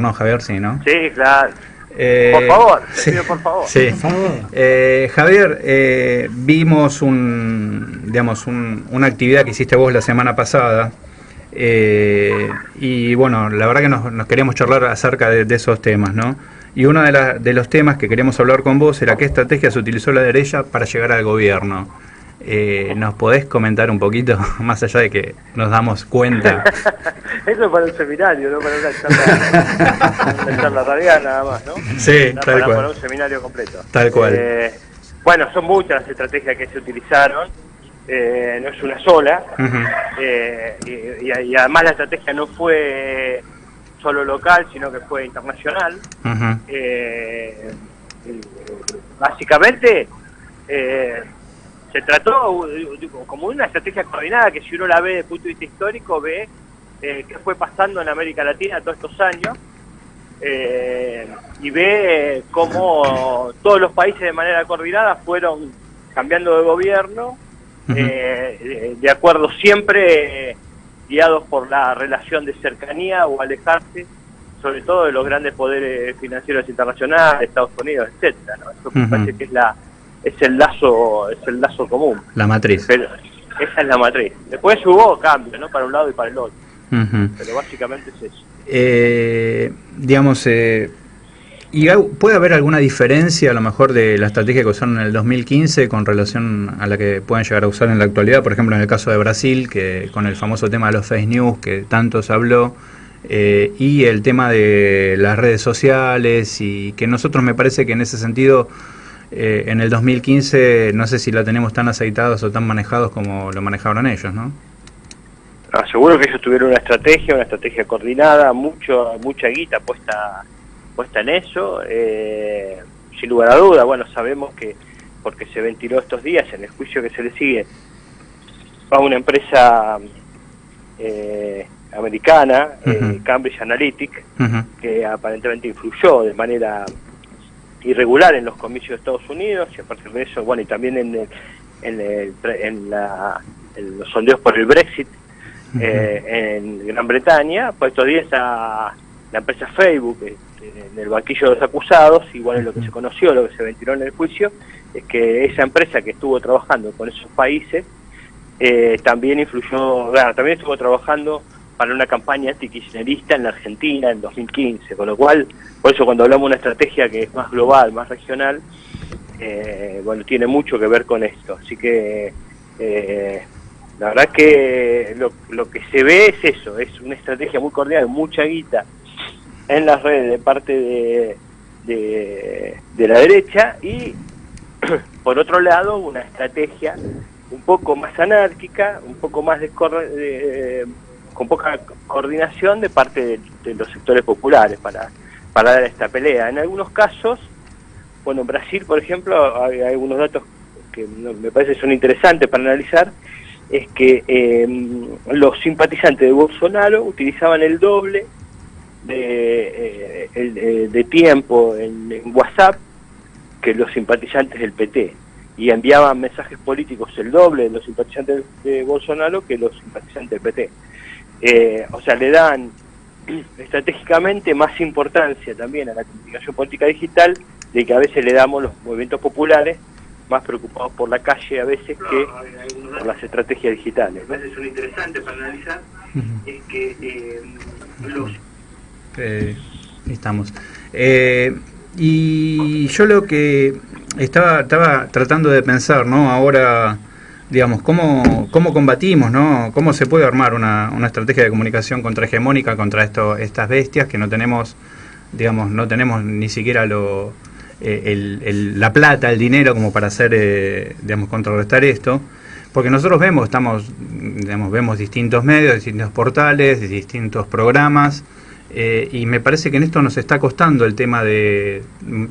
No, Javier, sí, ¿no? Sí, claro. Por favor, sí, pido por favor. Sí. Por favor. Javier, vimos una actividad que hiciste vos la semana pasada, y bueno, la verdad que nos queríamos charlar acerca de esos temas, ¿no? Y uno de los temas que queríamos hablar con vos era qué estrategias utilizó la derecha para llegar al gobierno. ¿Nos podés comentar un poquito, más allá de que nos damos cuenta? Eso es para un seminario, no para una charla radial nada más, ¿no? Sí, tal cual. Para un seminario completo. Tal cual. Bueno, son muchas las estrategias que se utilizaron, no es una sola, y además la estrategia no fue solo local, sino que fue internacional. Básicamente, se trató como una estrategia coordinada que, si uno la ve desde el punto de vista histórico, ve qué fue pasando en América Latina todos estos años, y ve cómo todos los países de manera coordinada fueron cambiando de gobierno, de acuerdo siempre guiados por la relación de cercanía o alejarse, sobre todo de los grandes poderes financieros internacionales, Estados Unidos, etcétera, ¿no? Eso me parece que es el lazo común. La matriz. Pero esa es la matriz. Después hubo cambios, ¿no? Para un lado y para el otro. Pero básicamente es eso. ¿Y puede haber alguna diferencia a lo mejor de la estrategia que usaron en el 2015 con relación a la que pueden llegar a usar en la actualidad? Por ejemplo, en el caso de Brasil, que con el famoso tema de los fake news que tanto se habló, y el tema de las redes sociales, y que nosotros, me parece que en ese sentido, en el 2015 no sé si la tenemos tan aceitados o tan manejados como lo manejaron ellos, ¿no? Seguro que ellos tuvieron una estrategia coordinada, mucha guita puesta en eso, sin lugar a duda. Bueno, sabemos que, porque se ventiló estos días en el juicio que se le sigue a una empresa americana, Cambridge Analytica, que aparentemente influyó de manera irregular en los comicios de Estados Unidos, y a partir de eso, bueno, y también en los sondeos por el Brexit en Gran Bretaña. Pues estos días la empresa Facebook, en el banquillo de los acusados, igual es lo que se conoció, lo que se ventiló en el juicio, es que esa empresa que estuvo trabajando con esos países también estuvo trabajando para una campaña antikirchnerista en la Argentina en 2015, con lo cual, por eso cuando hablamos de una estrategia que es más global, más regional, bueno, tiene mucho que ver con esto. Así que la verdad que lo que se ve es eso, es una estrategia muy coordinada, mucha guita en las redes de parte de la derecha, y por otro lado una estrategia un poco más anárquica, un poco más con poca coordinación de parte de los sectores populares para dar esta pelea. En algunos casos, bueno, en Brasil, por ejemplo, hay algunos datos que me parece son interesantes para analizar, es que los simpatizantes de Bolsonaro utilizaban el doble de tiempo en WhatsApp que los simpatizantes del PT, y enviaban mensajes políticos el doble de los simpatizantes de Bolsonaro que los simpatizantes del PT. O sea, le dan estratégicamente más importancia también a la comunicación política digital, de que a veces le damos los movimientos populares más preocupados por la calle a veces que por las estrategias digitales, ¿no? Son interesantes para analizar, es que estamos. Y yo lo que estaba tratando de pensar, ¿no? Ahora, digamos, ¿cómo combatimos, ¿no? ¿Cómo se puede armar una estrategia de comunicación contrahegemónica contra estas bestias que no tenemos, digamos, no tenemos ni siquiera la plata, el dinero como para hacer, digamos, contrarrestar esto? Porque nosotros vemos distintos medios, distintos portales, distintos programas, y me parece que en esto nos está costando el tema de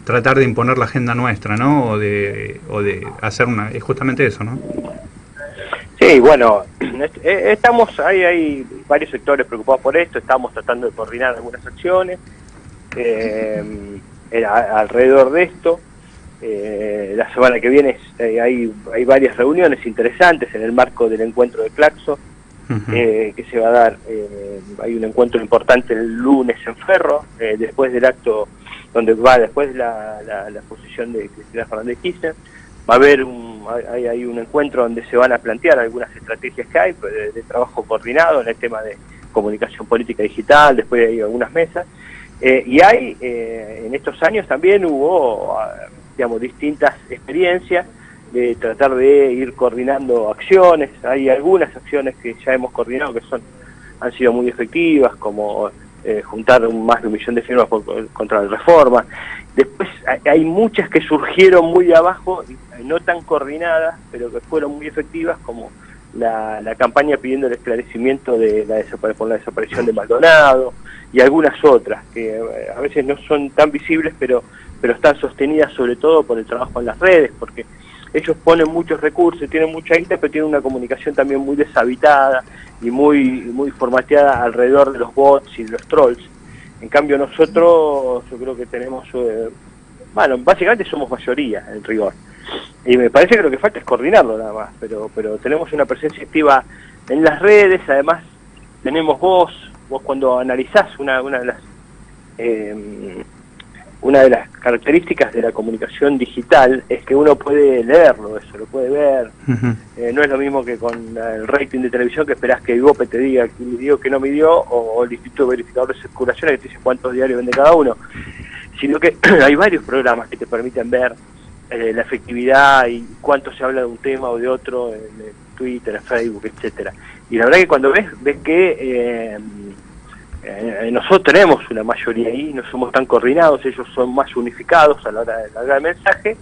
tratar de imponer la agenda nuestra, ¿no? O de hacer es justamente eso, ¿no? Sí, bueno, hay varios sectores preocupados por esto, estamos tratando de coordinar algunas acciones alrededor de esto. La semana que viene hay varias reuniones interesantes en el marco del encuentro de Claxo, que se va a dar. Hay un encuentro importante el lunes en Ferro, después del acto, después de la exposición de Cristina Fernández de Kirchner. Va a haber hay un encuentro donde se van a plantear algunas estrategias que hay de trabajo coordinado en el tema de comunicación política digital. Después hay algunas mesas. Y hay, en estos años también hubo, digamos, distintas experiencias de tratar de ir coordinando acciones. Hay algunas acciones que ya hemos coordinado que han sido muy efectivas, como juntar más de 1 millón de firmas contra la reforma. Después hay muchas que surgieron muy de abajo, no tan coordinadas, pero que fueron muy efectivas, como la campaña pidiendo el esclarecimiento por la desaparición de Maldonado, y algunas otras que a veces no son tan visibles, pero están sostenidas sobre todo por el trabajo en las redes, porque ellos ponen muchos recursos, tienen mucha guita, pero tienen una comunicación también muy deshabitada y muy formateada alrededor de los bots y de los trolls. En cambio nosotros, yo creo que tenemos, básicamente somos mayoría en rigor. Y me parece que lo que falta es coordinarlo nada más, pero tenemos una presencia activa en las redes. Además tenemos vos cuando analizás una de las características de la comunicación digital es que uno puede leerlo, eso lo puede ver. No es lo mismo que con el rating de televisión, que esperás que Ibope te diga que midió, que no midió, o el Instituto Verificador de Circulaciones que te dice cuántos diarios vende cada uno, sino que hay varios programas que te permiten ver la efectividad y cuánto se habla de un tema o de otro en Twitter, en Facebook, etcétera. Y la verdad que cuando ves que nosotros tenemos una mayoría ahí, no somos tan coordinados, ellos son más unificados a la hora de largar el mensaje.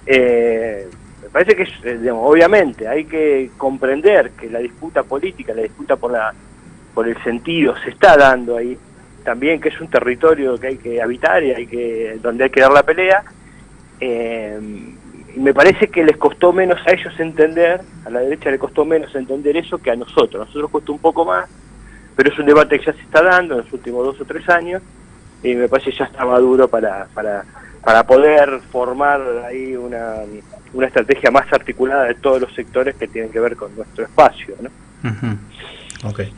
Me parece que digamos, obviamente hay que comprender que la disputa política, la disputa por el sentido se está dando ahí, también que es un territorio que hay que habitar y donde hay que dar la pelea. Y me parece que les costó menos a ellos entender, a la derecha le costó menos entender eso que a nosotros costó un poco más, pero es un debate que ya se está dando en los últimos 2 o 3 años, y me parece que ya está maduro para poder formar ahí una estrategia más articulada de todos los sectores que tienen que ver con nuestro espacio, ¿no? Okay.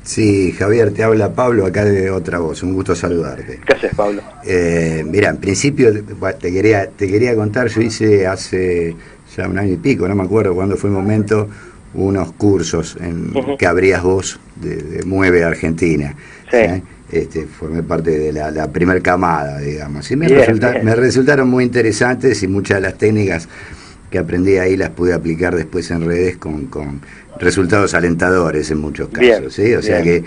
Sí, Javier, te habla Pablo, acá de Otra Voz, un gusto saludarte. ¿Qué haces, Pablo? Mira, en principio te quería contar, yo hice hace ya 1 año y pico, no me acuerdo cuándo fue el momento, unos cursos que abrías vos de Mueve Argentina. Sí. Formé parte de la primer camada, digamos, y me resultaron muy interesantes, y muchas de las técnicas que aprendí ahí las pude aplicar después en redes con resultados alentadores en muchos casos. Bien, ¿sí? O sea que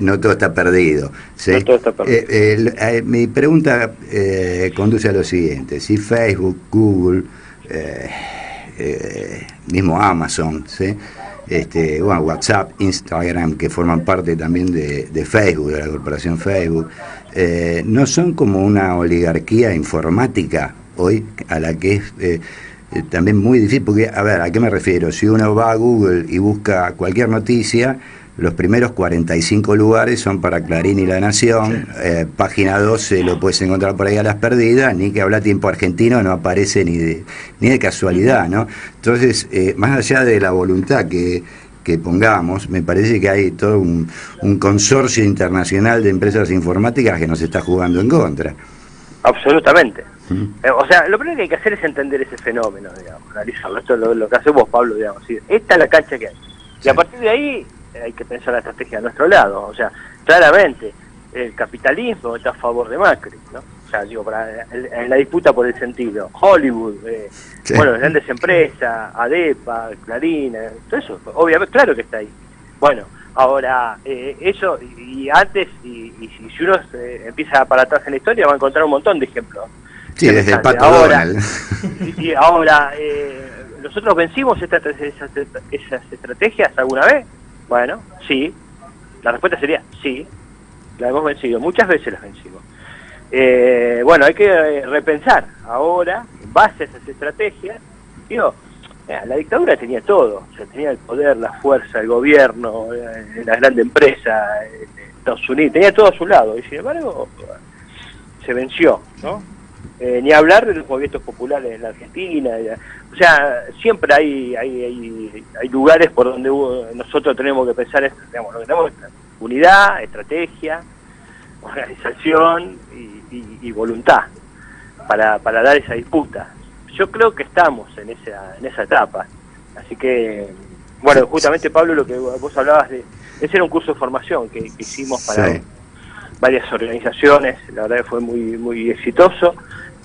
no todo está perdido, ¿sí? No todo está perdido. Mi pregunta conduce a lo siguiente: si Facebook, Google, mismo Amazon, ¿sí? WhatsApp, Instagram, que forman parte también de Facebook, de la corporación Facebook, no son como una oligarquía informática hoy, a la que es también muy difícil, porque, a ver, ¿a qué me refiero? Si uno va a Google y busca cualquier noticia, los primeros 45 lugares son para Clarín y La Nación, página 12 lo puedes encontrar por ahí a las perdidas, ni que habla Tiempo Argentino no aparece ni de casualidad, ¿no? Entonces, más allá de la voluntad que pongamos, me parece que hay todo un consorcio internacional de empresas informáticas que nos está jugando en contra. Absolutamente. O sea, lo primero que hay que hacer es entender ese fenómeno, digamos, analizarlo. Esto es lo que hacemos, Pablo, digamos. ¿Sí? Esta es la cancha que hay. Y a partir de ahí hay que pensar la estrategia de nuestro lado. O sea, claramente, el capitalismo está a favor de Macri, ¿no? O sea, digo, en la disputa por el sentido. Hollywood, bueno, las grandes empresas, ADEPA, Clarín, todo eso, obviamente, claro que está ahí. Bueno, ahora, eso, y antes, y si uno empieza para atrás en la historia, va a encontrar un montón de ejemplos. Sí, desde el Pato Donald. Y ahora, ¿nosotros vencimos esas estrategias alguna vez? Bueno, sí. La respuesta sería sí. La hemos vencido. Muchas veces las vencimos. Bueno, hay que repensar ahora, en base a esas estrategias. Digo, la dictadura tenía todo. O sea, tenía el poder, la fuerza, el gobierno, la grande empresa, Estados Unidos. Tenía todo a su lado. Y sin embargo, se venció, ¿no? Ni hablar de los movimientos populares en la Argentina. O sea, siempre hay lugares por donde nosotros tenemos que pensar, digamos, lo que tenemos es unidad, estrategia, organización y voluntad para dar esa disputa. Yo creo que estamos en esa etapa. Así que, bueno, justamente, Pablo, lo que vos hablabas ese era un curso de formación que hicimos para varias organizaciones. La verdad que fue muy, muy exitoso.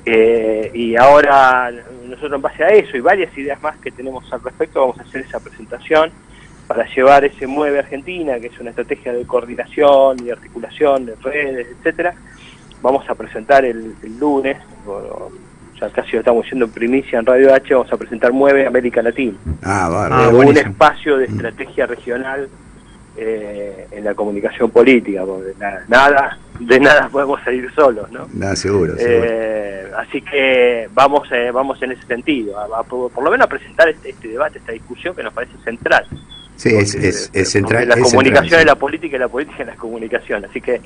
Y ahora nosotros, en base a eso y varias ideas más que tenemos al respecto, vamos a hacer esa presentación para llevar ese Mueve Argentina, que es una estrategia de coordinación y articulación de redes, etcétera. Vamos a presentar el lunes, ya casi lo estamos haciendo en primicia en Radio H, vamos a presentar Mueve América Latina. Un espacio de estrategia regional en la comunicación política, porque de nada podemos salir solos, ¿no? Nada, seguro. Así que vamos en ese sentido, por lo menos a presentar este debate, esta discusión que nos parece central. Sí, es central. La comunicación es la política y la política es la comunicación. Así que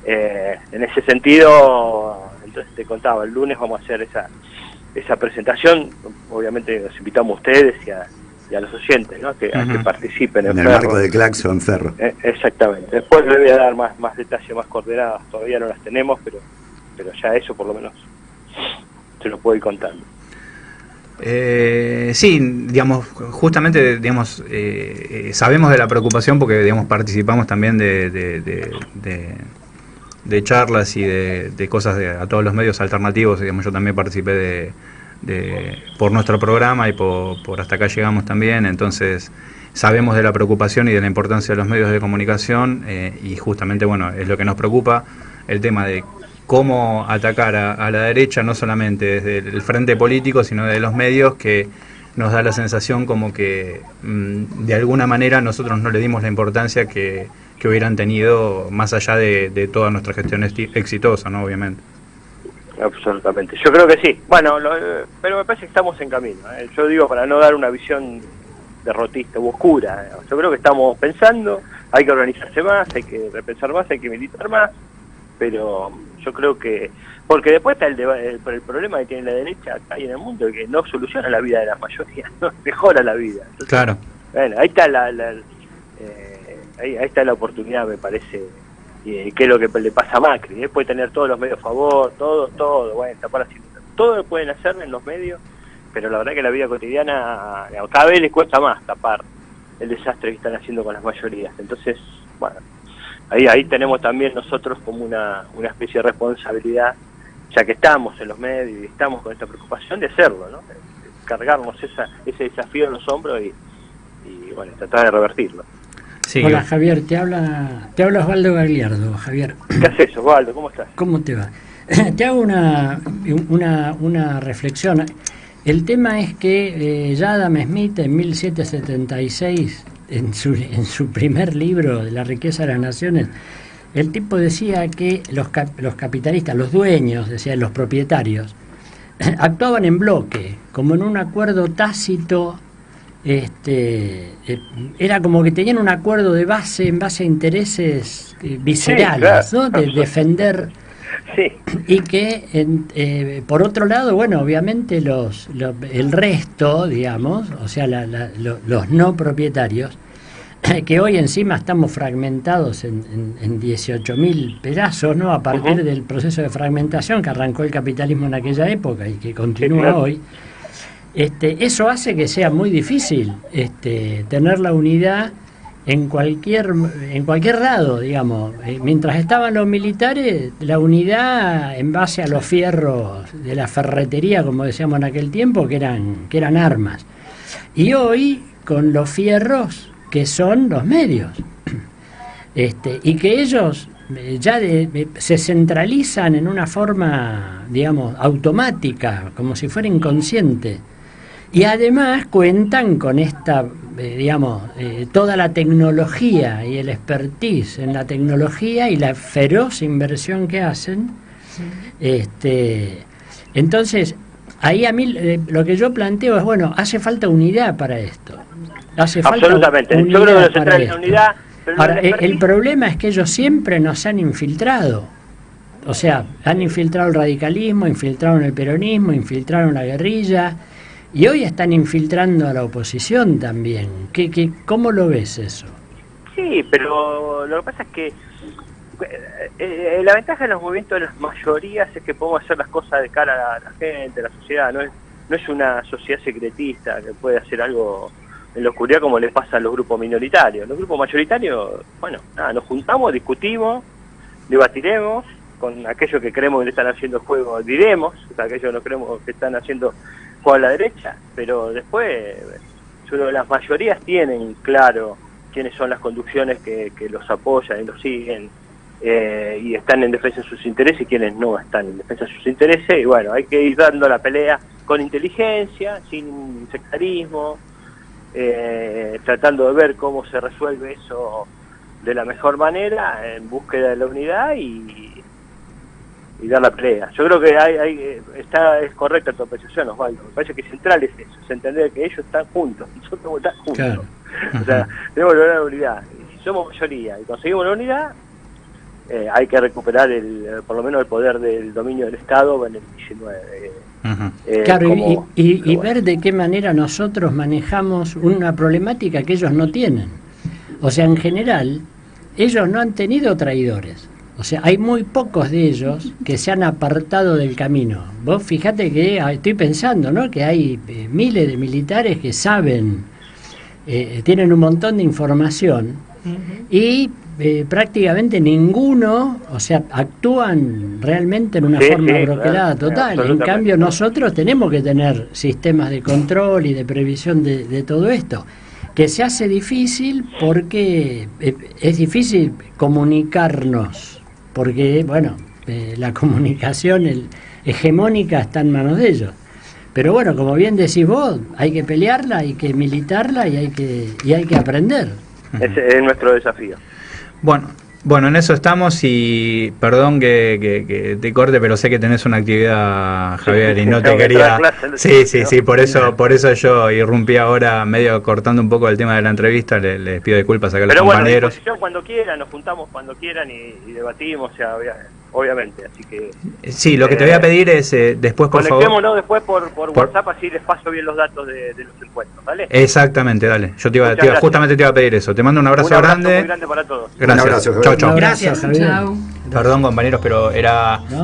en ese sentido, entonces te contaba, el lunes vamos a hacer esa presentación. Obviamente los invitamos a ustedes y a los oyentes, ¿no? A que participen en el marco de Claxon Ferro. Exactamente. Después les voy a dar más detalles, más coordenadas. Todavía no las tenemos, pero ya eso por lo menos se lo puedo ir contando. Sí, digamos, justamente, digamos, sabemos de la preocupación porque, digamos, participamos también de charlas y de cosas a todos los medios alternativos. Digamos, yo también participé por nuestro programa y por Hasta Acá Llegamos también. Entonces sabemos de la preocupación y de la importancia de los medios de comunicación, y justamente, bueno, es lo que nos preocupa, el tema de cómo atacar a la derecha, no solamente desde el frente político, sino de los medios, que nos da la sensación como que de alguna manera nosotros no le dimos la importancia que hubieran tenido, más allá de toda nuestra gestión exitosa, ¿no? Obviamente. Absolutamente, yo creo que sí. Bueno, pero me parece que estamos en camino, ¿eh? Yo digo, para no dar una visión derrotista u oscura, ¿eh? Yo creo que estamos pensando, hay que organizarse más, hay que repensar más, hay que militar más, pero yo creo que, porque después está el problema que tiene la derecha acá y en el mundo, que no soluciona la vida de la mayoría, no mejora la vida. Entonces, claro. Bueno, ahí está ahí está la oportunidad, me parece, que es lo que le pasa a Macri, puede tener todos los medios a favor, todo, bueno, todo lo pueden hacer en los medios, pero la verdad que la vida cotidiana, cada vez les cuesta más tapar el desastre que están haciendo con las mayorías. Entonces, bueno, ahí tenemos también nosotros como una especie de responsabilidad, ya que estamos en los medios y estamos con esta preocupación, de hacerlo, ¿no? De cargarnos ese desafío en los hombros y bueno, tratar de revertirlo. Sí. Hola, Javier, te habla Osvaldo Gagliardo. Javier, ¿qué haces, Osvaldo? ¿Cómo estás? ¿Cómo te va? Te hago una reflexión. El tema es que ya Adam Smith en 1776, en su primer libro de La riqueza de las naciones, el tipo decía que los capitalistas, los dueños, decía, los propietarios, actuaban en bloque, como en un acuerdo tácito. Era como que tenían un acuerdo de base en base a intereses viscerales, sí, claro, ¿no? De defender. Sí. Y que por otro lado, bueno, obviamente el resto, digamos, o sea, los no propietarios, que hoy encima estamos fragmentados en 18.000 pedazos, ¿no? A partir del proceso de fragmentación que arrancó el capitalismo en aquella época y que continúa, sí, claro, hoy. Eso hace que sea muy difícil tener la unidad en cualquier lado, digamos. Mientras estaban los militares, la unidad en base a los fierros de la ferretería, como decíamos en aquel tiempo, que eran armas. Y hoy, con los fierros que son los medios. Y que ellos ya se centralizan en una forma, digamos, automática, como si fuera inconsciente. Y además cuentan con esta, toda la tecnología y el expertise en la tecnología y la feroz inversión que hacen. Entonces, ahí a mí lo que yo planteo es, bueno, hace falta unidad para esto. Absolutamente. Yo creo que unidad. Ahora, el problema es que ellos siempre nos han infiltrado. o sea, han infiltrado el radicalismo, infiltraron el peronismo, infiltraron la guerrilla y hoy están infiltrando a la oposición también. ¿Cómo lo ves eso? Sí, pero lo que pasa es que la ventaja de los movimientos de las mayorías es que podemos hacer las cosas de cara a la gente, a la sociedad. No es una sociedad secretista que puede hacer algo en la oscuridad como le pasa a los grupos minoritarios. Los grupos mayoritarios, bueno, nada, nos juntamos, discutimos, debatiremos, con aquellos que creemos que le están haciendo juego diremos, aquellos que no creemos que están haciendo juego a la derecha, pero después las mayorías tienen claro quiénes son las conducciones que los apoyan y los siguen y están en defensa de sus intereses y quienes no están en defensa de sus intereses, y bueno, hay que ir dando la pelea con inteligencia, sin sectarismo, tratando de ver cómo se resuelve eso de la mejor manera, en búsqueda de la unidad y dar la pelea. Yo creo que es correcta tu apreciación, Osvaldo. Me parece que central es eso, es entender que ellos están juntos, nosotros tenemos que estar juntos. Claro. O sea, tenemos que lograr la unidad. Y si somos mayoría y conseguimos la unidad, hay que recuperar por lo menos el poder del dominio del Estado en el 19. Claro, y ver de qué manera nosotros manejamos una problemática que ellos no tienen. O sea, en general, ellos no han tenido traidores. O sea, hay muy pocos de ellos que se han apartado del camino. Vos fíjate que estoy pensando, ¿no?, que hay miles de militares que saben, tienen un montón de información y prácticamente ninguno, o sea, actúan realmente en una forma broquelada total. En cambio, nosotros tenemos que tener sistemas de control y de previsión de todo esto, que se hace difícil porque es difícil comunicarnos, porque, bueno, la comunicación hegemónica está en manos de ellos. Pero bueno, como bien decís vos, hay que pelearla, hay que militarla y hay que aprender. Ese es nuestro desafío. Bueno, en eso estamos y perdón que te corte, pero sé que tenés una actividad, Javier, y no te quería... Sí, por eso yo irrumpí ahora medio cortando un poco el tema de la entrevista, les pido disculpas acá a los compañeros. Pero bueno, cuando quieran, nos juntamos cuando quieran y debatimos, o sea, obviamente, así que... Sí, lo que te voy a pedir es después, por favor... Conectémonos después por WhatsApp, así les paso bien los datos de los encuentros, ¿vale? Exactamente, dale. Yo justamente te iba a pedir eso. Te mando un abrazo grande. Muy grande para todos. Gracias. Un abrazo, chau. Gracias, chao. Perdón, compañeros, pero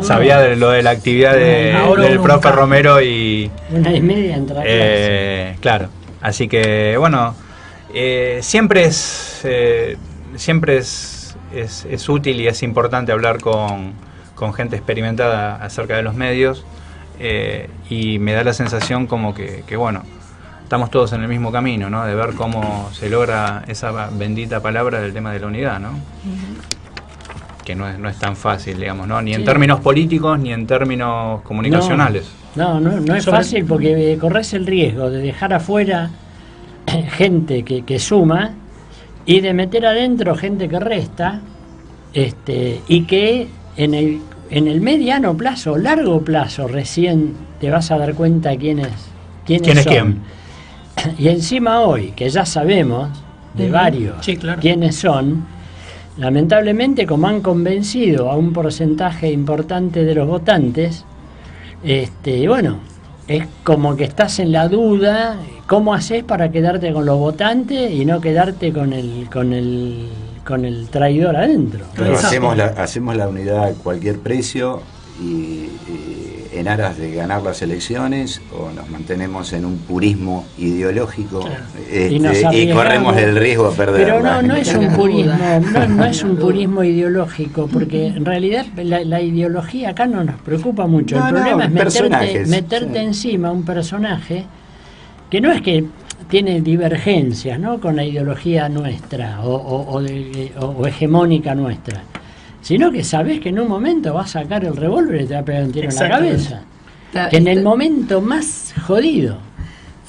sabía de lo de la actividad del profe Romero y... 1:30 entra clase. Claro, así que bueno, siempre es útil y es importante hablar con gente experimentada acerca de los medios, y me da la sensación como que bueno, estamos todos en el mismo camino, ¿no? De ver cómo se logra esa bendita palabra del tema de la unidad, ¿no? Que no es tan fácil, digamos, ¿no? Ni en términos políticos ni en términos comunicacionales. No es fácil porque corres el riesgo de dejar afuera gente que suma y de meter adentro gente que resta, y que en el mediano plazo, largo plazo, recién te vas a dar cuenta quién es quién. Y encima hoy, que ya sabemos de varios quiénes son, lamentablemente, como han convencido a un porcentaje importante de los votantes, bueno, es como que estás en la duda, ¿cómo haces para quedarte con los votantes y no quedarte con el traidor adentro? Pero hacemos la unidad a cualquier precio y en aras de ganar las elecciones, o nos mantenemos en un purismo ideológico y corremos el riesgo de perder. Pero no es un purismo, no es un purismo ideológico, porque en realidad la ideología acá no nos preocupa mucho. El problema es meterte encima un personaje que no es que tiene divergencias, ¿no?, con la ideología nuestra o hegemónica nuestra, sino que sabés que en un momento va a sacar el revólver y te va a pegar un tiro en la cabeza. Que en el momento más jodido.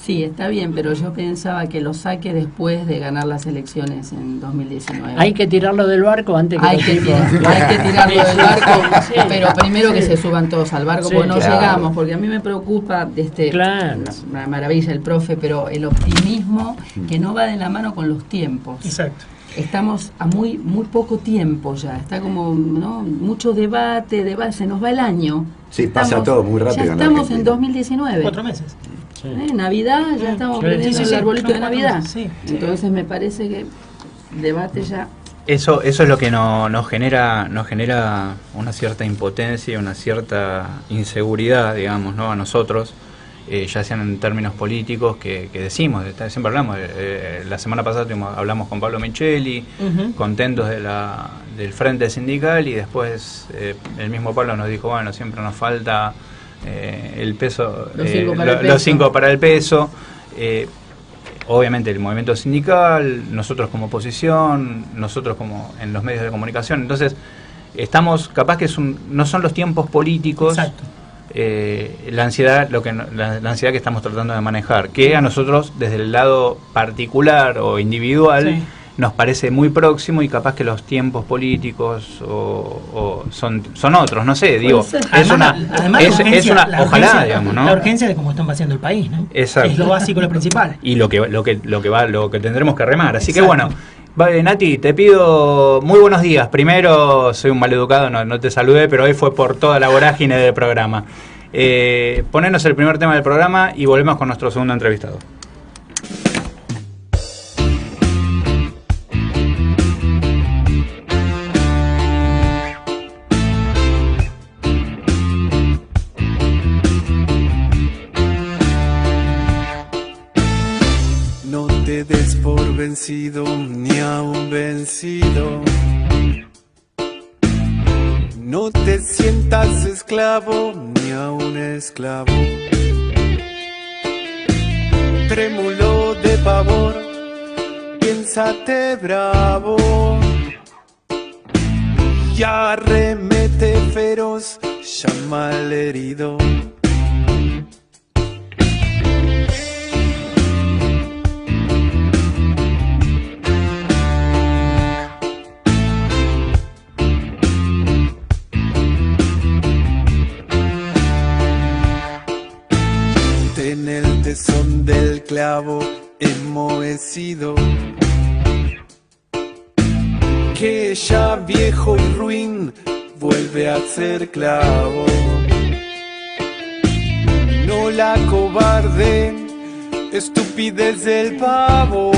Sí, está bien, pero yo pensaba que lo saque después de ganar las elecciones en 2019. Hay que tirarlo del barco antes que hay que tirarlo del barco, pero primero que se suban todos al barco, porque no llegamos, porque a mí me preocupa una maravilla el profe, pero el optimismo que no va de la mano con los tiempos. Exacto. estamos a muy poco tiempo ya, está como, ¿no? Mucho debate, se nos va el año. Sí, pasa todo muy rápido. Ya estamos en 2019. 4 meses. Sí. Navidad, ya estamos prendiendo el arbolito de Navidad. Sí. Entonces me parece que debate ya. Eso es lo que nos genera una cierta impotencia, una cierta inseguridad, digamos, ¿no? A nosotros, ya sean en términos políticos, que decimos, siempre hablamos, la semana pasada hablamos con Pablo Micheli, contentos del frente sindical, y después el mismo Pablo nos dijo, bueno, siempre nos falta el peso, los 5 para el peso. Obviamente el movimiento sindical, nosotros como oposición, nosotros como en los medios de comunicación. Entonces, estamos, capaz que no son los tiempos políticos. Exacto. La ansiedad la ansiedad que estamos tratando de manejar, que a nosotros desde el lado particular o individual nos parece muy próximo, y capaz que los tiempos políticos son otros, no sé, digo, ojalá, digamos, ¿no? La urgencia de cómo están vaciando el país, ¿no? Exacto. Es lo básico, lo principal. Y lo que tendremos que remar. Así que bueno, vale, Nati, te pido muy buenos días. Primero, soy un maleducado, no te saludé, pero hoy fue por toda la vorágine del programa. Ponernos el primer tema del programa y volvemos con nuestro segundo entrevistado. No te des por vencido ni a un vencido. No te sientas esclavo ni a un esclavo. Trémulo de pavor, piénsate bravo. Y arremete feroz, llama al herido. En el tesón del clavo enmohecido, que ya viejo y ruin vuelve a ser clavo. No la cobarde estupidez del pavo,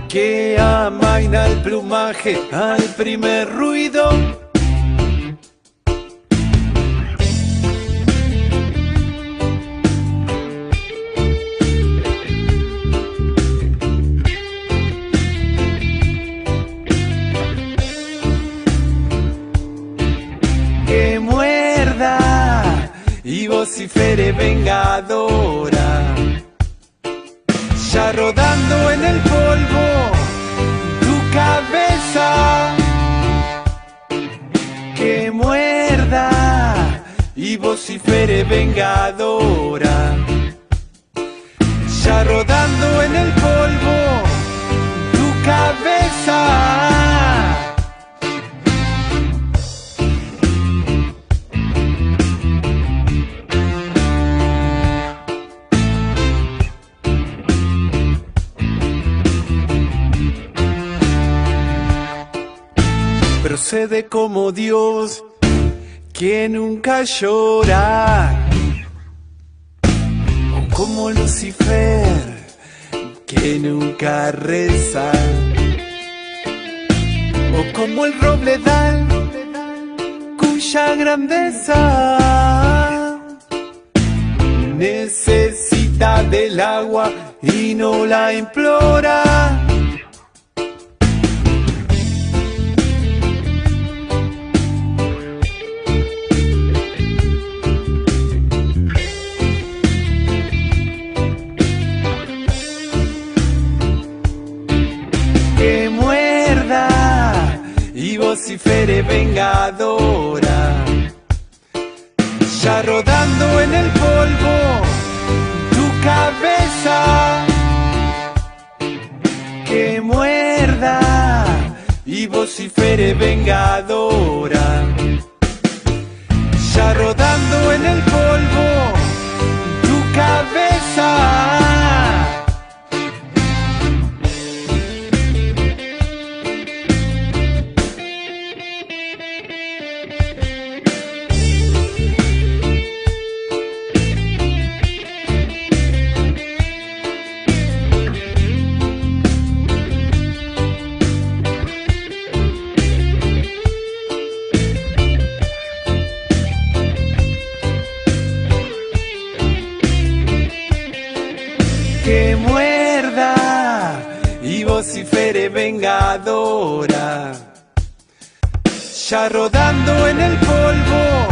que amaina el plumaje al primer ruido. Y vocifere vengadora, ya rodando en el polvo tu cabeza. Que muerda y vocifere vengadora, ya rodando en el polvo tu cabeza. Procede como Dios, que nunca llora, o como Lucifer, que nunca reza, o como el robledal, cuya grandeza necesita del agua y no la implora. Vocifere vengadora, ya rodando en el polvo tu cabeza. Que muerda y vocifere vengadora, ya rodando en el polvo tu cabeza. Lucifer vengadora, ya rodando en el polvo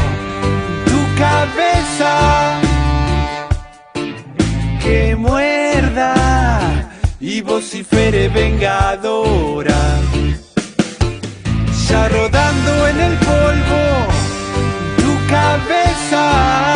tu cabeza, que muerda y vocifere vengadora, ya rodando en el polvo tu cabeza.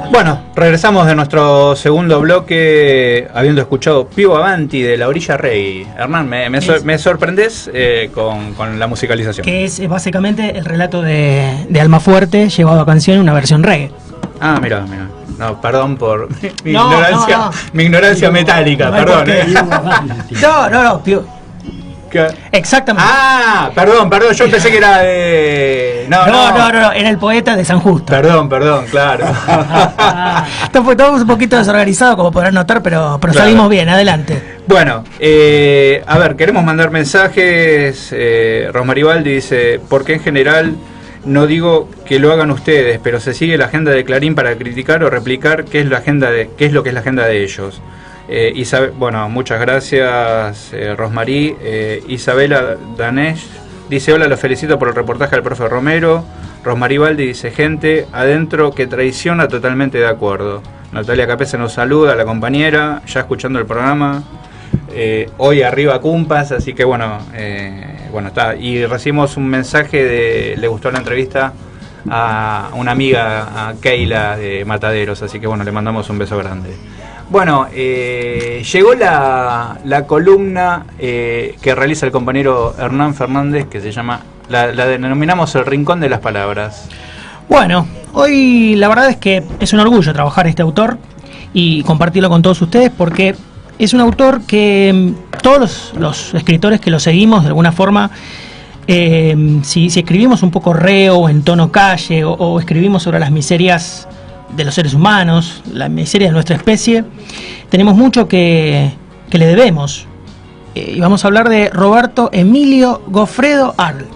Bueno, regresamos de nuestro segundo bloque habiendo escuchado Pivo Avanti de La Orilla Rey. Hernán, me sorprendes con la musicalización. Que es básicamente el relato de Almafuerte llevado a canción en una versión reggae. Ah, mira. No, perdón por mi ignorancia metálica, perdón. No, exactamente. Ah, perdón, yo pensé que era de... No, era el poeta de San Justo. Perdón, claro. Estamos un poquito desorganizados, como podrán notar, pero claro. Salimos bien, adelante. Bueno, a ver, queremos mandar mensajes. Rosmaribaldi dice, porque en general no digo que lo hagan ustedes, pero se sigue la agenda de Clarín para criticar o replicar qué es lo que es la agenda de ellos. Bueno, muchas gracias, Rosmarí. Isabela Danesh dice, hola, los felicito por el reportaje del profe Romero. Rosmarí Baldi dice, gente adentro que traiciona, totalmente de acuerdo. Natalia Capese nos saluda, la compañera, ya escuchando el programa. Hoy arriba Cumpas, así que bueno, está. Y recibimos un mensaje le gustó la entrevista a una amiga, a Keila de Mataderos, así que bueno, le mandamos un beso grande. Bueno, llegó la columna que realiza el compañero Hernán Fernández, que se llama, la denominamos el Rincón de las Palabras. Bueno, hoy la verdad es que es un orgullo trabajar este autor y compartirlo con todos ustedes, porque es un autor que todos los escritores que lo seguimos de alguna forma, si escribimos un poco reo o en tono calle o escribimos sobre las miserias de los seres humanos, la miseria de nuestra especie, tenemos mucho que le debemos. Y vamos a hablar de Roberto Emilio Gofredo Arlt.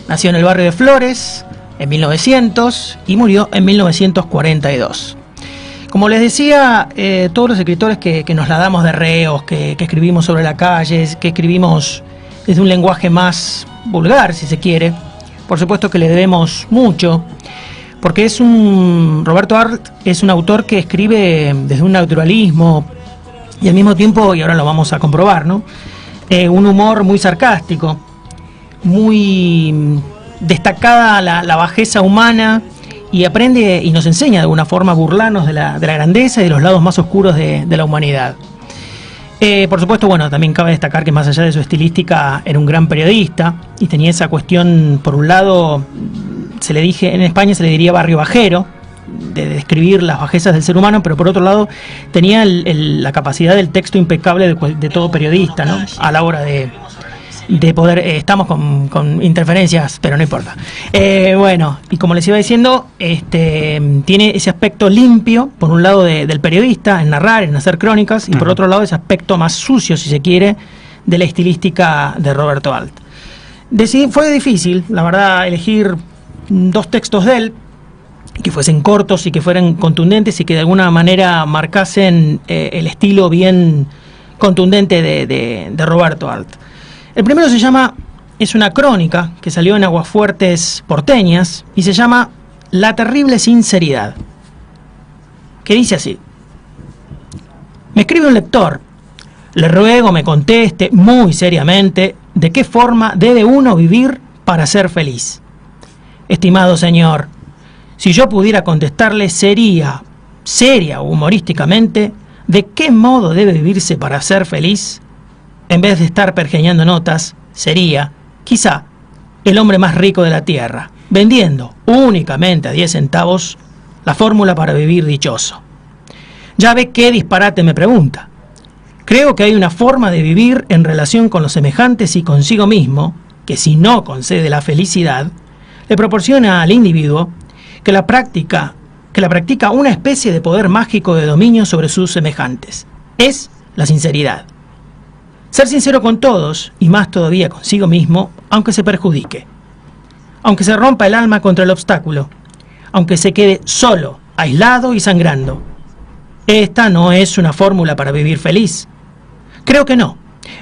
Nació en el barrio de Flores en 1900 y murió en 1942. Como les decía, todos los escritores que nos la damos de reos, que escribimos sobre la calle, que escribimos desde un lenguaje más vulgar, si se quiere, por supuesto que le debemos mucho, porque Roberto Arlt es un autor que escribe desde un naturalismo y al mismo tiempo, y ahora lo vamos a comprobar, ¿no? Un humor muy sarcástico, muy destacada la bajeza humana, y aprende y nos enseña de alguna forma a burlarnos de la grandeza y de los lados más oscuros de la humanidad. Por supuesto, bueno, también cabe destacar que más allá de su estilística era un gran periodista y tenía esa cuestión, por un lado, en España se le diría barrio bajero, de describir las bajezas del ser humano, pero por otro lado tenía la capacidad del texto impecable de todo periodista, ¿no? A la hora de poder, estamos con interferencias, pero no importa. Bueno, y como les iba diciendo, tiene ese aspecto limpio, por un lado del periodista, en narrar, en hacer crónicas, y por otro lado ese aspecto más sucio, si se quiere, de la estilística de Roberto Arlt. Fue difícil, la verdad, elegir dos textos de él, que fuesen cortos y que fueran contundentes y que de alguna manera marcasen el estilo bien contundente de Roberto Arlt. El primero es una crónica que salió en Aguasfuertes porteñas y se llama La terrible sinceridad, que dice así: me escribe un lector, le ruego me conteste muy seriamente de qué forma debe uno vivir para ser feliz. Estimado señor, si yo pudiera contestarle seria o humorísticamente, ¿de qué modo debe vivirse para ser feliz? en vez de estar pergeñando notas, sería, quizá, el hombre más rico de la tierra, vendiendo únicamente a 10 centavos la fórmula para vivir dichoso. Ya ve qué disparate me pregunta. Creo que hay una forma de vivir en relación con los semejantes y consigo mismo, que si no concede la felicidad, le proporciona al individuo que la practica una especie de poder mágico de dominio sobre sus semejantes. Es la sinceridad. Ser sincero con todos, y más todavía consigo mismo, aunque se perjudique. Aunque se rompa el alma contra el obstáculo. Aunque se quede solo, aislado y sangrando. Esta no es una fórmula para vivir feliz. Creo que no.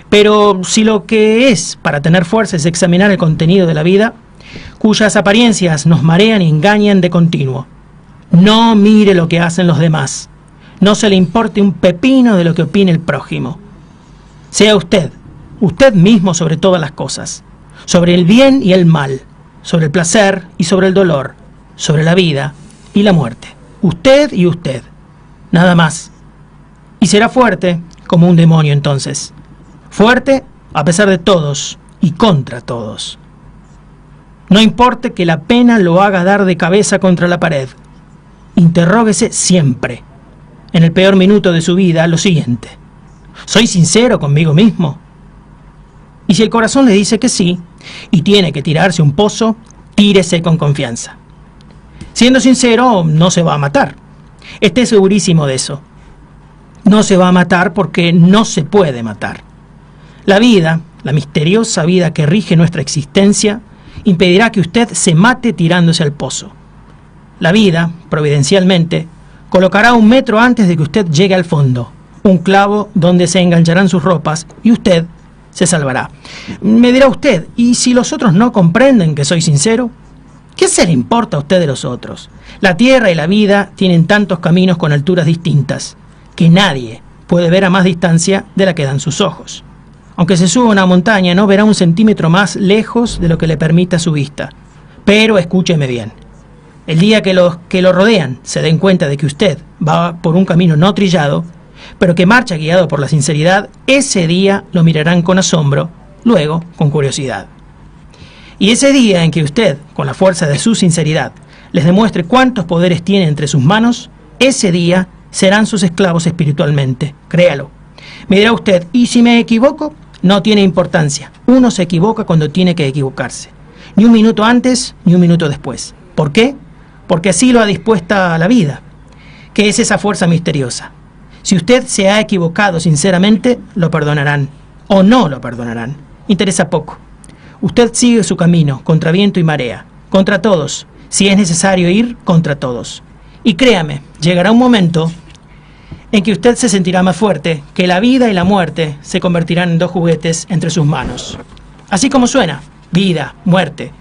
Pero si lo que es para tener fuerza es examinar el contenido de la vida, cuyas apariencias nos marean y engañan de continuo. No mire lo que hacen los demás. No se le importe un pepino de lo que opine el prójimo. Sea usted mismo sobre todas las cosas, sobre el bien y el mal, sobre el placer y sobre el dolor, sobre la vida y la muerte. Usted y usted, nada más. Y será fuerte como un demonio entonces. Fuerte a pesar de todos y contra todos. No importe que la pena lo haga dar de cabeza contra la pared. Interróguese siempre, en el peor minuto de su vida, lo siguiente: ¿soy sincero conmigo mismo? Y si el corazón le dice que sí, y tiene que tirarse un pozo, tírese con confianza. Siendo sincero, no se va a matar. Esté segurísimo de eso. No se va a matar porque no se puede matar. La vida, la misteriosa vida que rige nuestra existencia, impedirá que usted se mate tirándose al pozo. La vida, providencialmente, colocará 1 metro antes de que usted llegue al fondo un clavo donde se engancharán sus ropas y usted se salvará. Me dirá usted, ¿y si los otros no comprenden que soy sincero? ¿Qué se le importa a usted de los otros? La tierra y la vida tienen tantos caminos con alturas distintas que nadie puede ver a más distancia de la que dan sus ojos. Aunque se suba a una montaña, no verá 1 centímetro más lejos de lo que le permita su vista. Pero escúcheme bien. El día que los que lo rodean se den cuenta de que usted va por un camino no trillado, pero que marcha guiado por la sinceridad, ese día lo mirarán con asombro, luego con curiosidad. Y ese día en que usted, con la fuerza de su sinceridad, les demuestre cuántos poderes tiene entre sus manos, ese día serán sus esclavos espiritualmente, créalo. Me dirá usted, ¿y si me equivoco? No tiene importancia. Uno se equivoca cuando tiene que equivocarse. Ni 1 minuto antes, ni 1 minuto después. ¿Por qué? Porque así lo ha dispuesta la vida, que es esa fuerza misteriosa. Si usted se ha equivocado sinceramente, lo perdonarán o no lo perdonarán. Interesa poco. Usted sigue su camino contra viento y marea, contra todos, si es necesario ir contra todos. Y créame, llegará un momento en que usted se sentirá más fuerte, que la vida y la muerte se convertirán en 2 juguetes entre sus manos. Así como suena, vida, muerte.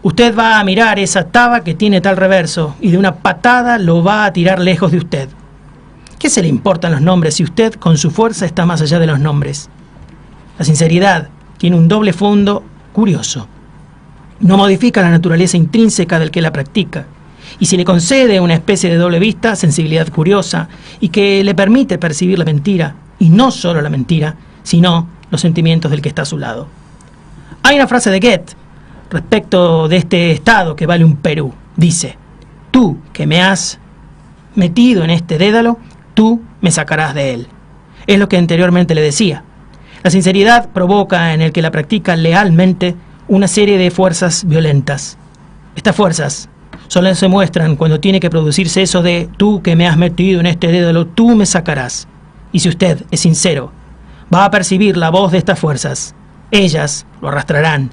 Usted va a mirar esa taba que tiene tal reverso y de una patada lo va a tirar lejos de usted. ¿Qué se le importan los nombres si usted con su fuerza está más allá de los nombres? La sinceridad tiene un doble fondo curioso. No modifica la naturaleza intrínseca del que la practica. Y si le concede una especie de doble vista, sensibilidad curiosa, y que le permite percibir la mentira, y no solo la mentira, sino los sentimientos del que está a su lado. Hay una frase de Goethe respecto de este estado que vale un Perú. Dice: tú que me has metido en este dédalo, tú me sacarás de él. Es lo que anteriormente le decía. La sinceridad provoca en el que la practica lealmente una serie de fuerzas violentas. Estas fuerzas solo se muestran cuando tiene que producirse eso de tú que me has metido en este dédalo, tú me sacarás. Y si usted es sincero, va a percibir la voz de estas fuerzas. Ellas lo arrastrarán,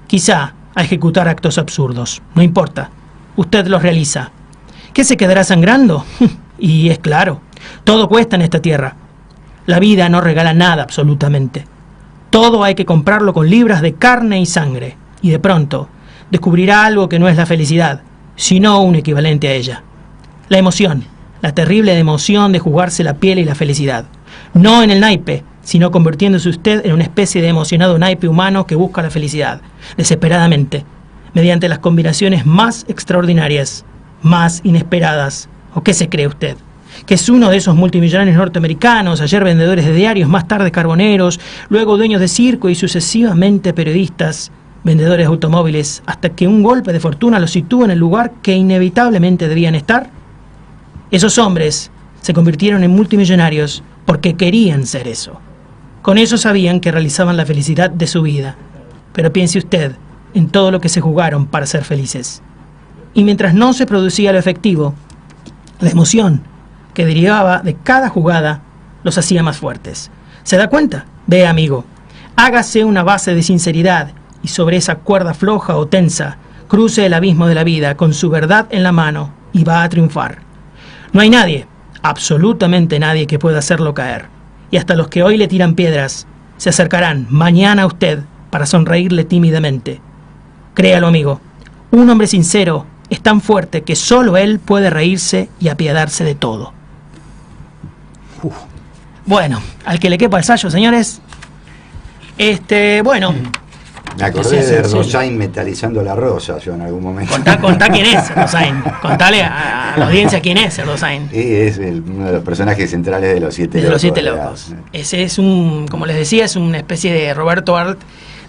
quizá a ejecutar actos absurdos. No importa, usted los realiza. ¿Qué se quedará sangrando? Y es claro, todo cuesta en esta tierra. La vida no regala nada absolutamente. Todo hay que comprarlo con libras de carne y sangre. Y de pronto descubrirá algo que no es la felicidad, sino un equivalente a ella. La emoción, la terrible emoción de jugarse la piel y la felicidad. No en el naipe, sino convirtiéndose usted en una especie de emocionado naipe humano que busca la felicidad, desesperadamente, mediante las combinaciones más extraordinarias, más inesperadas. ¿O qué se cree usted? que es uno de esos multimillonarios norteamericanos, ayer vendedores de diarios, más tarde carboneros, luego dueños de circo y sucesivamente periodistas, vendedores de automóviles, hasta que un golpe de fortuna los sitúa en el lugar que inevitablemente debían estar? Esos hombres se convirtieron en multimillonarios porque querían ser eso. Con eso sabían que realizaban la felicidad de su vida. Pero piense usted en todo lo que se jugaron para ser felices. Y mientras no se producía lo efectivo, la emoción que derivaba de cada jugada los hacía más fuertes. ¿Se da cuenta? Ve, amigo, hágase una base de sinceridad y sobre esa cuerda floja o tensa, cruce el abismo de la vida con su verdad en la mano y va a triunfar. No hay nadie, absolutamente nadie, que pueda hacerlo caer. Y hasta los que hoy le tiran piedras se acercarán mañana a usted para sonreírle tímidamente. Créalo, amigo, un hombre sincero es tan fuerte que solo él puede reírse y apiadarse de todo. Bueno, al que le quepa el sayo, señores. Bueno. Me acordé de Rosain metalizando la rosa, yo en algún momento. Contá quién es Rosain. Contale a la audiencia quién es Rosain. Es uno de los personajes centrales de Los Siete Locos. De Los Siete Locos. Ese es como les decía, es una especie de Roberto Art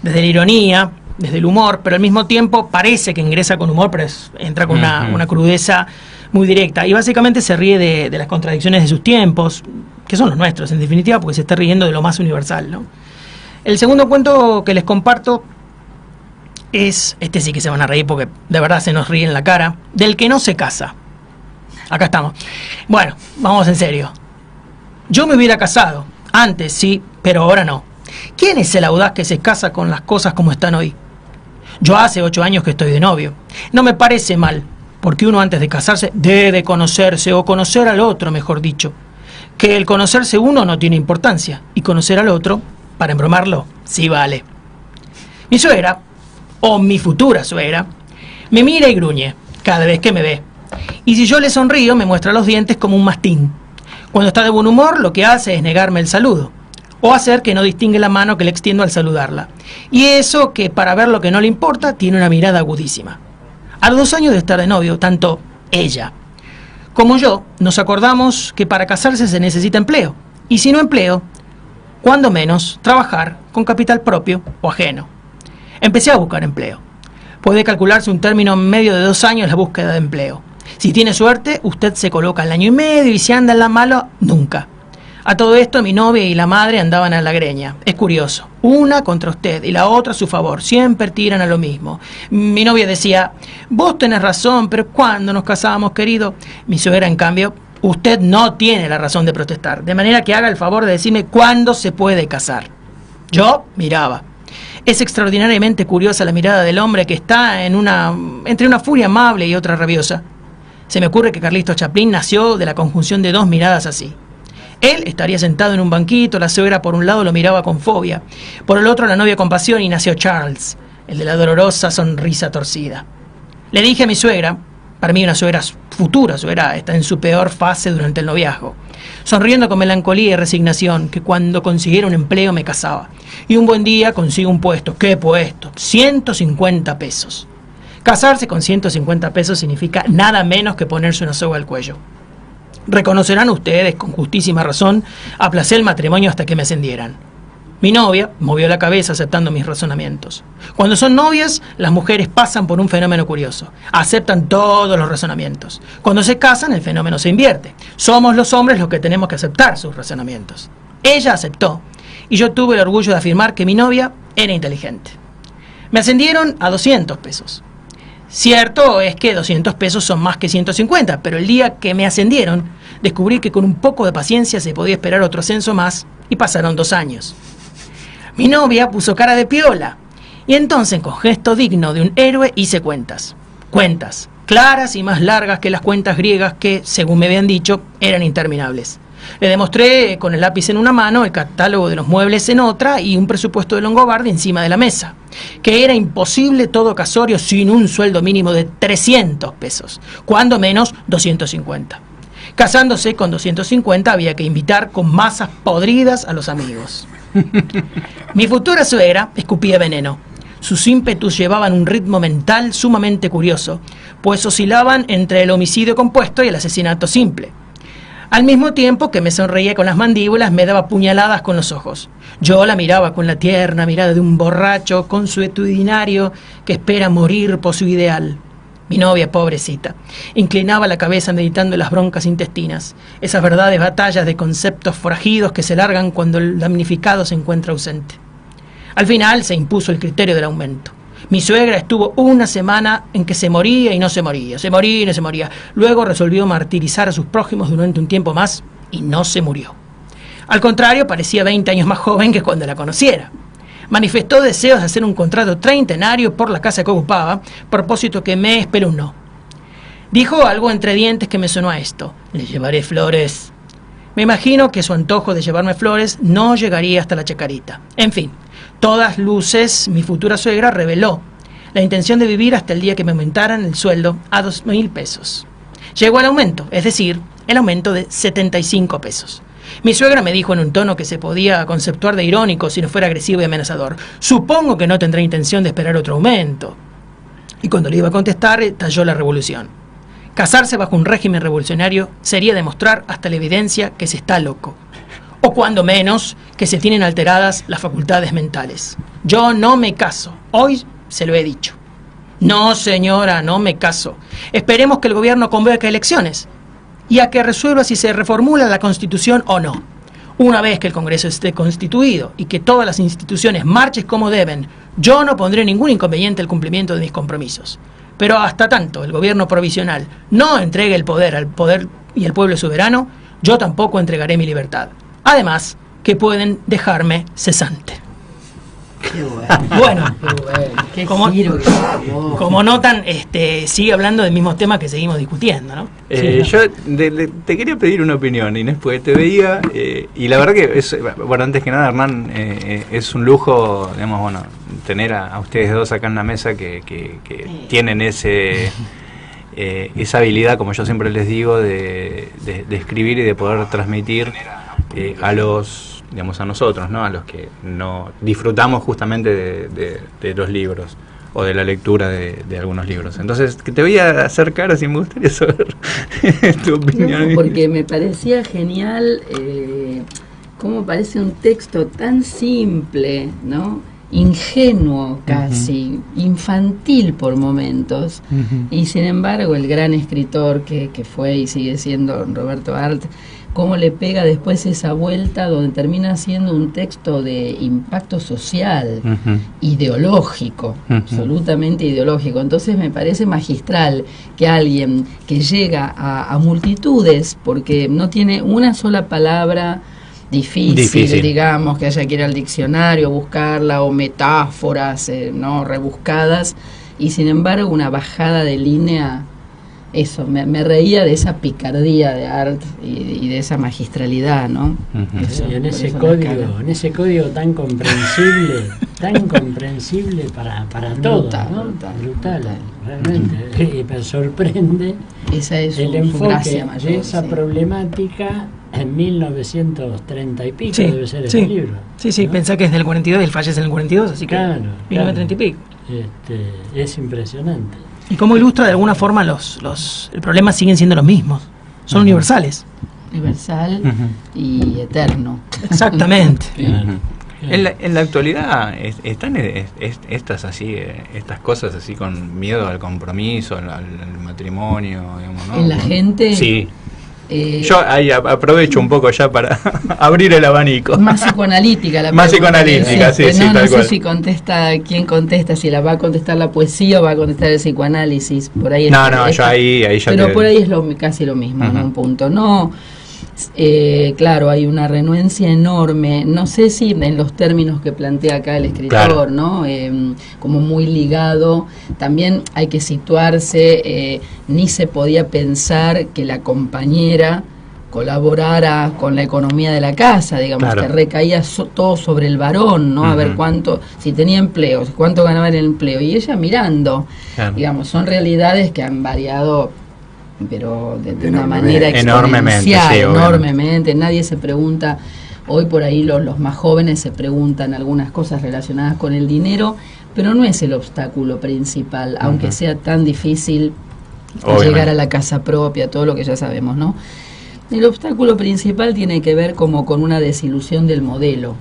desde la ironía, desde el humor, pero al mismo tiempo parece que ingresa con humor, pero entra con una crudeza muy directa. Y básicamente se ríe de las contradicciones de sus tiempos, que son los nuestros, en definitiva, porque se está riendo de lo más universal, ¿no? El segundo cuento que les comparto es, sí que se van a reír porque de verdad se nos ríe en la cara, del que no se casa. Acá estamos. Bueno, vamos en serio. Yo me hubiera casado, antes sí, pero ahora no. ¿Quién es el audaz que se casa con las cosas como están hoy? Yo hace 8 años que estoy de novio. No me parece mal, porque uno antes de casarse debe conocerse, o conocer al otro, mejor dicho. Que el conocerse uno no tiene importancia, y conocer al otro, para embromarlo, sí vale. Mi suegra, o mi futura suegra, me mira y gruñe cada vez que me ve. Y si yo le sonrío, me muestra los dientes como un mastín. Cuando está de buen humor, lo que hace es negarme el saludo, o hacer que no distingue la mano que le extiendo al saludarla. Y eso que, para ver lo que no le importa, tiene una mirada agudísima. A los 2 años de estar de novio, tanto ella como yo nos acordamos que para casarse se necesita empleo. Y si no empleo, cuando menos, trabajar con capital propio o ajeno. Empecé a buscar empleo. Puede calcularse un término medio de 2 años la búsqueda de empleo. Si tiene suerte, usted se coloca al 1 año y medio, y si anda en la mala, nunca. A todo esto, mi novia y la madre andaban a la greña. Es curioso. Una contra usted y la otra a su favor. Siempre tiran a lo mismo. Mi novia decía, vos tenés razón, pero ¿cuándo nos casamos, querido? Mi suegra, en cambio, usted no tiene la razón de protestar. De manera que haga el favor de decirme cuándo se puede casar. Yo miraba. Es extraordinariamente curiosa la mirada del hombre que está entre una furia amable y otra rabiosa. Se me ocurre que Carlitos Chaplin nació de la conjunción de 2 miradas así. Él estaría sentado en un banquito, la suegra por un lado lo miraba con fobia, por el otro la novia con pasión, y nació Charles, el de la dolorosa sonrisa torcida. Le dije a mi suegra, para mí una suegra futura suegra, está en su peor fase durante el noviazgo, sonriendo con melancolía y resignación, que cuando consiguiera un empleo me casaba. Y un buen día consigo un puesto. ¿Qué puesto? 150 pesos. Casarse con 150 pesos significa nada menos que ponerse una soga al cuello. Reconocerán ustedes, con justísima razón, aplacé el matrimonio hasta que me ascendieran. Mi novia movió la cabeza aceptando mis razonamientos. Cuando son novias, las mujeres pasan por un fenómeno curioso. Aceptan todos los razonamientos. Cuando se casan, el fenómeno se invierte. Somos los hombres los que tenemos que aceptar sus razonamientos. Ella aceptó, y yo tuve el orgullo de afirmar que mi novia era inteligente. Me ascendieron a 200 pesos. Cierto es que 200 pesos son más que 150, pero el día que me ascendieron, descubrí que con un poco de paciencia se podía esperar otro ascenso más, y pasaron 2 años. Mi novia puso cara de piola, y entonces, con gesto digno de un héroe, hice cuentas. Cuentas, claras y más largas que las cuentas griegas que, según me habían dicho, eran interminables. Le demostré con el lápiz en una mano, el catálogo de los muebles en otra y un presupuesto de Longobardi encima de la mesa. Que era imposible todo casorio sin un sueldo mínimo de 300 pesos, cuando menos 250. Casándose con 250 había que invitar con masas podridas a los amigos. Mi futura suegra escupía veneno. Sus ímpetus llevaban un ritmo mental sumamente curioso, pues oscilaban entre el homicidio compuesto y el asesinato simple. Al mismo tiempo que me sonreía con las mandíbulas, me daba puñaladas con los ojos. Yo la miraba con la tierna mirada de un borracho consuetudinario que espera morir por su ideal. Mi novia, pobrecita, inclinaba la cabeza meditando las broncas intestinas, esas verdades batallas de conceptos forajidos que se largan cuando el damnificado se encuentra ausente. Al final se impuso el criterio del aumento. Mi suegra estuvo una semana en que se moría y no se moría, se moría y no se moría. Luego resolvió martirizar a sus prójimos durante un tiempo más y no se murió. Al contrario, parecía 20 años más joven que cuando la conociera. Manifestó deseos de hacer un contrato treintenario por la casa que ocupaba, propósito que me espeluznó. Dijo algo entre dientes que me sonó a esto: le llevaré flores. Me imagino que su antojo de llevarme flores no llegaría hasta la Chacarita. En fin, todas luces, mi futura suegra reveló la intención de vivir hasta el día que me aumentaran el sueldo a 2.000 pesos. Llegó el aumento, es decir, el aumento de 75 pesos. Mi suegra me dijo en un tono que se podía conceptuar de irónico si no fuera agresivo y amenazador: supongo que no tendrá intención de esperar otro aumento. Y cuando le iba a contestar, estalló la revolución. Casarse bajo un régimen revolucionario sería demostrar hasta la evidencia que se está loco. O cuando menos, que se tienen alteradas las facultades mentales. Yo no me caso. Hoy se lo he dicho. No, señora, no me caso. Esperemos que el gobierno convoque elecciones y a que resuelva si se reformula la Constitución o no. Una vez que el Congreso esté constituido y que todas las instituciones marchen como deben, yo no pondré ningún inconveniente al cumplimiento de mis compromisos. Pero hasta tanto el gobierno provisional no entregue el poder al poder y al pueblo soberano, yo tampoco entregaré mi libertad. Además, que pueden dejarme cesante. Qué bueno. Qué bueno. Como notan, sigue hablando del mismo tema que seguimos discutiendo, ¿no? Yo te quería pedir una opinión, Inés, porque te veía, y la verdad que bueno, antes que nada, Hernán, es un lujo, digamos, bueno, tener a ustedes dos acá en la mesa que tienen esa habilidad, como yo siempre les digo, de escribir y de poder transmitir a los, digamos, a nosotros, ¿no? A los que no disfrutamos justamente de los libros o de la lectura de algunos libros. Entonces, que te voy a hacer caras y me gustaría saber tu opinión. No, porque me parecía genial cómo parece un texto tan simple, ¿no? Ingenuo casi, infantil por momentos, y sin embargo el gran escritor que fue y sigue siendo Roberto Arlt, cómo le pega después esa vuelta donde termina siendo un texto de impacto social, ideológico, absolutamente ideológico. Entonces me parece magistral que alguien que llega a multitudes, porque no tiene una sola palabra difícil, digamos, que haya que ir al diccionario, buscarla, o metáforas no rebuscadas, y sin embargo una bajada de línea. Eso, me reía de esa picardía de Arlt y de esa magistralidad, ¿no? Y en ese código tan comprensible para todos, ¿no? Brutal, realmente. Y me sorprende esa es el enfoque de esa problemática en 1930 y pico, debe ser ese libro. Sí, ¿no? Pensá que es del 42, él fallece en el 42, así que 1930 y pico. Es impresionante. Y cómo ilustra de alguna forma el problemas siguen siendo los mismos, son universales. Universal y eterno. Exactamente. En la actualidad están estas cosas así con miedo al compromiso, al matrimonio, digamos, ¿no? ¿En la gente? Sí. Yo ahí aprovecho un poco ya para abrir el abanico. Más psicoanalítica la más psicoanalítica, sí, no tal sé cual. Si contesta, quién contesta, si la va a contestar la poesía o va a contestar el psicoanálisis. Por ahí yo ahí ya. Pero por ahí es casi lo mismo, en un punto. No, claro, hay una renuencia enorme. No sé si en los términos que plantea acá el escritor, claro, ¿no? Como muy ligado. También hay que situarse. Ni se podía pensar que la compañera colaborara con la economía de la casa, digamos, claro, que recaía todo sobre el varón, ¿no? A ver si tenía empleo, cuánto ganaba en el empleo, y ella mirando, claro, digamos, son realidades que han variado, pero de una manera exponencial, enormemente. Nadie se pregunta, hoy por ahí los más jóvenes se preguntan algunas cosas relacionadas con el dinero, pero no es el obstáculo principal, aunque sea tan difícil llegar a la casa propia, todo lo que ya sabemos, ¿no? El obstáculo principal tiene que ver como con una desilusión del modelo.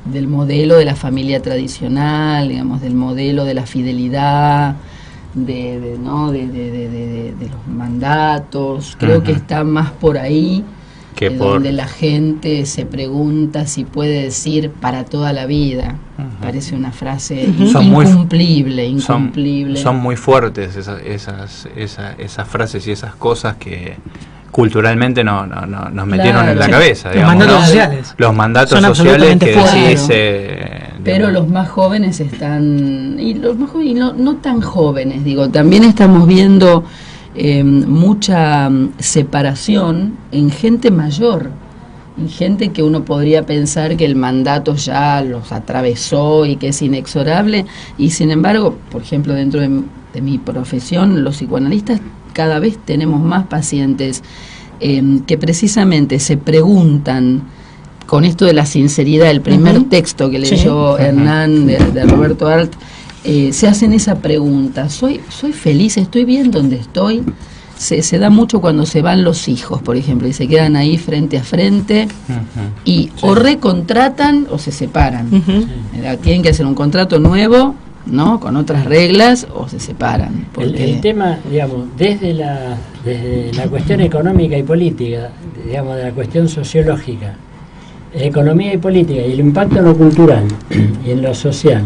Del modelo de la familia tradicional, digamos, del modelo de la fidelidad, de los mandatos. Creo que está más por ahí, donde la gente se pregunta si puede decir para toda la vida. Parece una frase incumplible. Son muy fuertes esas frases y esas cosas que culturalmente nos metieron en la cabeza, digamos, los mandatos sociales. Los mandatos sociales que decís, pero los más jóvenes están, y los más jóvenes, y no tan jóvenes, digo, también estamos viendo mucha separación en gente mayor, en gente que uno podría pensar que el mandato ya los atravesó y que es inexorable, y sin embargo, por ejemplo, dentro de mi profesión, los psicoanalistas cada vez tenemos más pacientes que precisamente se preguntan, con esto de la sinceridad, el primer texto que leyó Hernán de Roberto Arlt, se hacen esa pregunta: ¿soy feliz? ¿Estoy bien donde estoy? Se da mucho cuando se van los hijos, por ejemplo, y se quedan ahí frente a frente y o recontratan o se separan. Tienen que hacer un contrato nuevo, ¿no?, con otras reglas, o se separan. El tema, digamos, desde la cuestión económica y política, digamos, de la cuestión sociológica, economía y política, y el impacto en lo cultural y en lo social,